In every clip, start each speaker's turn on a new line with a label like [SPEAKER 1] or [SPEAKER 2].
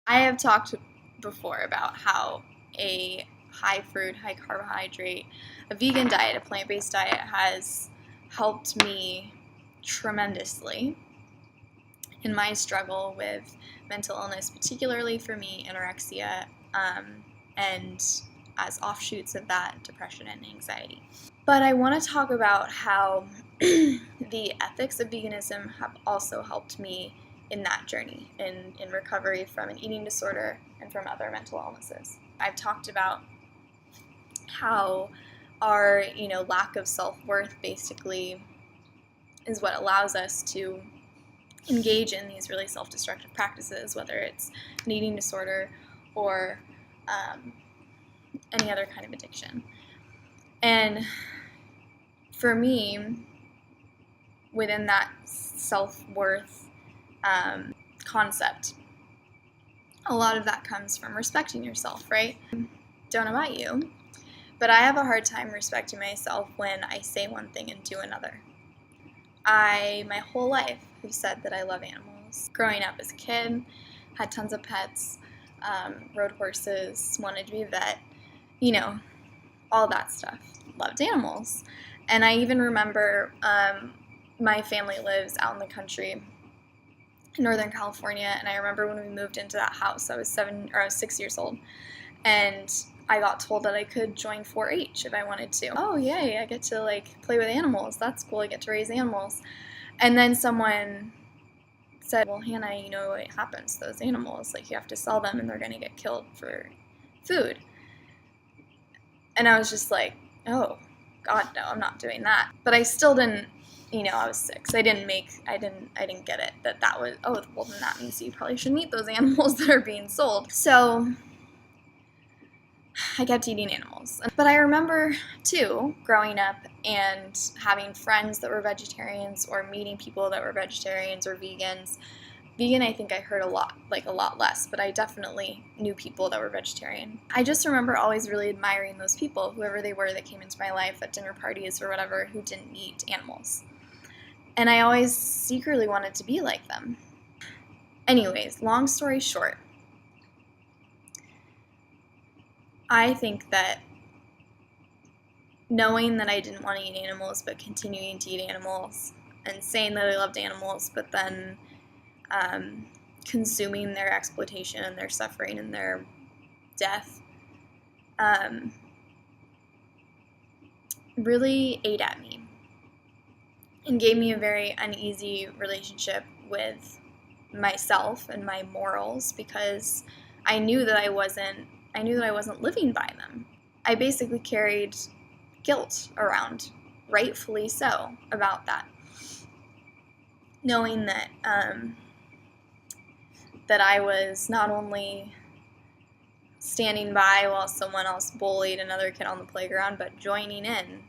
[SPEAKER 1] I have talked before about how a high fruit, high carbohydrate, a vegan diet, a plant-based diet has helped me tremendously in my struggle with mental illness, particularly for me, anorexia, and as offshoots of that, depression and anxiety. But I want to talk about how the ethics of veganism have also helped me in that journey, in recovery from an eating disorder and from other mental illnesses. I've talked about how our, lack of self-worth basically is what allows us to engage in these really self-destructive practices, whether it's an eating disorder or any other kind of addiction. And for me, within that self-worth concept, a lot of that comes from respecting yourself, right? Don't know about you, but I have a hard time respecting myself when I say one thing and do another. I, my whole life, have said that I love animals. Growing up as a kid, had tons of pets, rode horses, wanted to be a vet, all that stuff. Loved animals. And I even remember my family lives out in the country in Northern California, and I remember when we moved into that house, I was 6 years old, and I got told that I could join 4-H if I wanted to. Oh, yay, I get to play with animals. That's cool, I get to raise animals. And then someone said, well, Hannah, you know what happens to those animals? You have to sell them and they're going to get killed for food. And I was just like, oh, God, no, I'm not doing that. But I still didn't, I was 6. I didn't get it that was, oh, well, then that means you probably shouldn't eat those animals that are being sold. So I kept eating animals. But I remember, too, growing up and having friends that were vegetarians or meeting people that were vegetarians or vegans. Vegan, I think I heard a lot less, but I definitely knew people that were vegetarian. I just remember always really admiring those people, whoever they were that came into my life at dinner parties or whatever, who didn't eat animals. And I always secretly wanted to be like them. Anyways, long story short, I think that knowing that I didn't want to eat animals but continuing to eat animals and saying that I loved animals but then consuming their exploitation and their suffering and their death really ate at me and gave me a very uneasy relationship with myself and my morals, because I knew that I wasn't living by them. I basically carried guilt around, rightfully so, about that, knowing that that I was not only standing by while someone else bullied another kid on the playground, but joining in.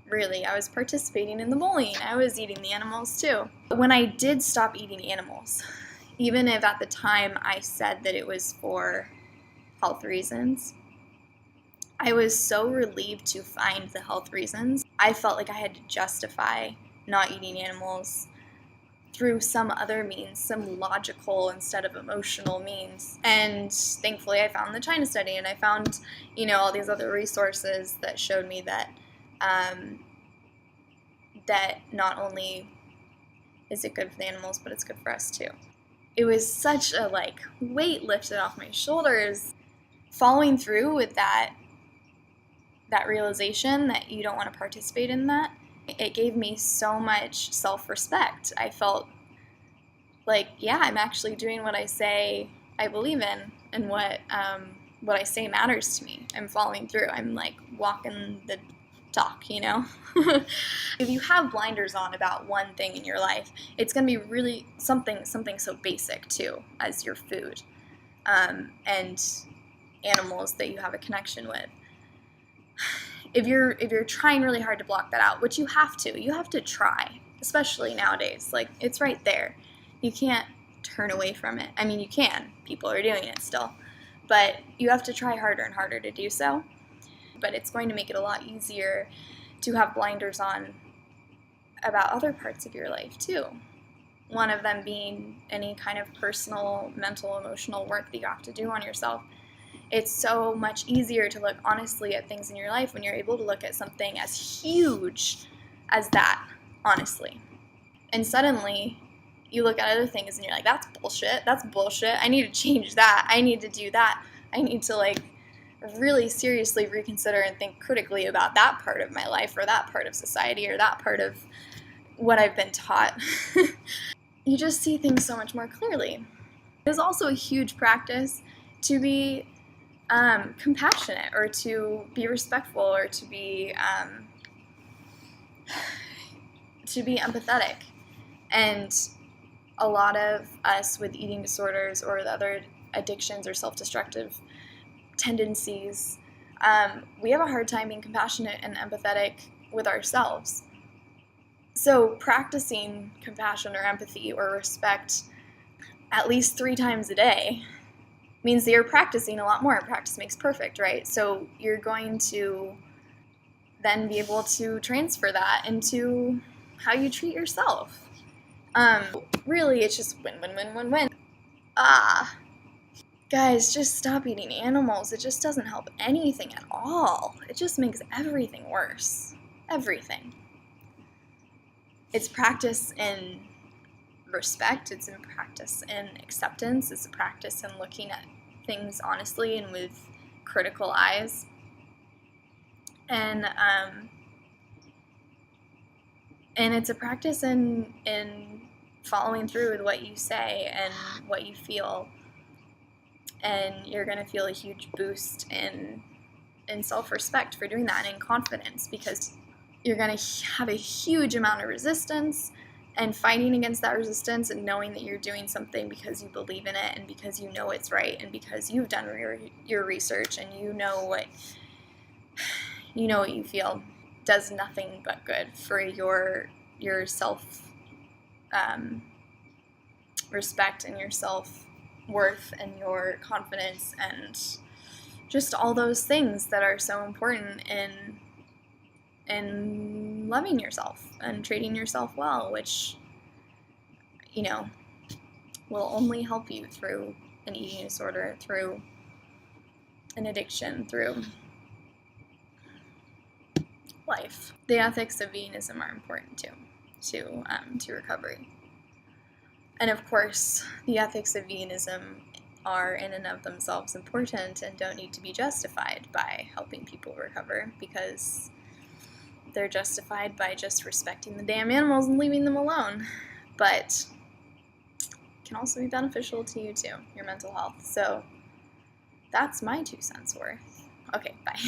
[SPEAKER 1] Really, I was participating in the bullying. I was eating the animals too. When I did stop eating animals, even if at the time I said that it was for health reasons, I was so relieved to find the health reasons. I felt like I had to justify not eating animals through some other means, some logical instead of emotional means. And thankfully I found the China study, and I found, all these other resources that showed me that that not only is it good for the animals, but it's good for us too. It was such a weight lifted off my shoulders, following through with that realization that you don't want to participate in that. It gave me so much self-respect. I felt like, yeah, I'm actually doing what I say I believe in, and what I say matters to me. I'm following through. I'm walking the talk, If you have blinders on about one thing in your life, it's going to be really something so basic too as your food, and animals that you have a connection with. If you're trying really hard to block that out, which you have to try, especially nowadays. It's right there. You can't turn away from it. I mean, you can. People are doing it still. But you have to try harder and harder to do so. But it's going to make it a lot easier to have blinders on about other parts of your life too. one of them being any kind of personal, mental, emotional work that you have to do on yourself. It's so much easier to look honestly at things in your life when you're able to look at something as huge as that, honestly. And suddenly, you look at other things and you're like, that's bullshit, I need to change that, I need to do that, I need to like really seriously reconsider and think critically about that part of my life or that part of society or that part of what I've been taught. You just see things so much more clearly. It is also a huge practice to be compassionate, or to be respectful, or to be empathetic. And a lot of us with eating disorders or the other addictions or self-destructive tendencies, we have a hard time being compassionate and empathetic with ourselves. So practicing compassion or empathy or respect at least 3 times a day means that you're practicing a lot more. Practice makes perfect, right? So you're going to then be able to transfer that into how you treat yourself. Really, it's just win, win, win, win, win. Guys, just stop eating animals. It just doesn't help anything at all. It just makes everything worse. Everything. It's practice in respect, it's in practice in acceptance, it's a practice in looking at things honestly and with critical eyes. And it's a practice in following through with what you say and what you feel. And you're going to feel a huge boost in self-respect for doing that, and in confidence, because you're going to have a huge amount of resistance, and fighting against that resistance and knowing that you're doing something because you believe in it and because you know it's right and because you've done your research and you know what you feel does nothing but good for your self respect and your self-worth and your confidence and just all those things that are so important in loving yourself and treating yourself well, which will only help you through an eating disorder, through an addiction, through life. The ethics of veganism are important too, to recovery. And of course, the ethics of veganism are in and of themselves important and don't need to be justified by helping people recover, because they're justified by just respecting the damn animals and leaving them alone. But can also be beneficial to you too, your mental health. So that's my 2 cents worth. Okay, bye.